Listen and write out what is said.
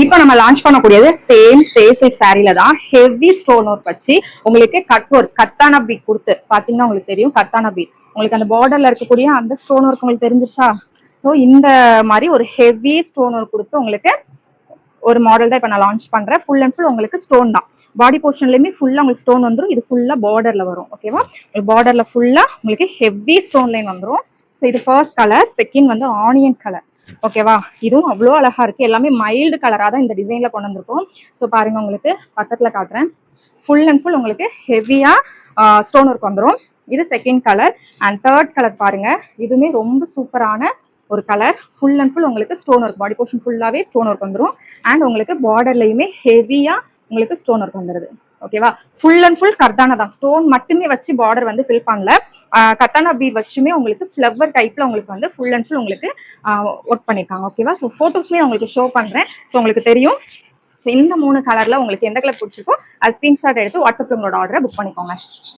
இப்போ நம்ம லான்ச் பண்ணக்கூடியது சேம் ஸ்பேஸ் சாரில தான் ஹெவி ஸ்டோன் ஒர்க் வச்சு உங்களுக்கு கட் ஒர்க் கத்தானா பீட் கொடுத்து பாத்தீங்கன்னா உங்களுக்கு தெரியும். கத்தானா பீட் உங்களுக்கு அந்த பார்டர்ல இருக்கக்கூடிய அந்த ஸ்டோன் ஒர்க் உங்களுக்கு தெரிஞ்சிருச்சா? ஸோ இந்த மாதிரி ஒரு ஹெவி ஸ்டோன் ஒர்க் கொடுத்து உங்களுக்கு ஒரு மாடல் தான் இப்போ நான் லான்ச் பண்றேன். ஃபுல் அண்ட் ஃபுல் உங்களுக்கு ஸ்டோன் தான். பாடி போர்ஷன்லயுமே ஃபுல்லா உங்களுக்கு ஸ்டோன் வந்துடும். இது ஃபுல்லா பார்டர்ல வரும். ஓகேவா? பார்டர்ல ஃபுல்லா உங்களுக்கு ஹெவி ஸ்டோன் லைன் வந்துடும். ஸோ இது ஃபர்ஸ்ட் கலர். செகண்ட் வந்து ஆனியன் கலர். ஓகேவா? இதுவும் அவ்வளோ அழகா இருக்கு. எல்லாமே மைல்டு கலரா தான் இந்த டிசைன்ல கொண்டு வந்திருக்கோம். ஸோ பாருங்க, உங்களுக்கு பக்கத்துல காட்டுறேன். ஃபுல் அண்ட் ஃபுல் உங்களுக்கு ஹெவியா ஸ்டோன் ஒர்க் வந்துடும். இது second colour. And third colour பாருங்க, இதுவுமே ரொம்ப சூப்பரான ஒரு கலர். ஃபுல் அண்ட் ஃபுல் உங்களுக்கு ஸ்டோன் ஒர்க், பாடி போர்ஷன் ஃபுல்லாவே ஸ்டோன் ஒர்க் வந்துடும். அண்ட் உங்களுக்கு பார்டர்லயுமே ஹெவியா உங்களுக்கு ஸ்டோன் ஒர்க் வந்துடுது. ஓகேவா? ஃபுல் அண்ட் ஃபுல் கர்தானா தான். ஸ்டோன் மட்டுமே வச்சு பார்டர் வந்து ஃபில் பண்ணல. கத்தானா பீட் வச்சுமே உங்களுக்கு ஃபிளவர் டைப்ல உங்களுக்கு வந்து ஃபுல் அண்ட் ஃபுல் உங்களுக்கு ஒர்க் பண்ணிருக்காங்க. ஓகேவா? ஸோ போட்டோஸ்லயே உங்களுக்கு ஷோ பண்றேன். ஸோ உங்களுக்கு தெரியும். ஸோ இந்த 3 கலர்ல உங்களுக்கு எந்த கலர் பிடிச்சிருக்கோ அது ஸ்கிரீன்ஷாட் எடுத்து வாட்ஸ்அப்ல உங்களோட ஆர்டரை புக் பண்ணிக்கோங்க.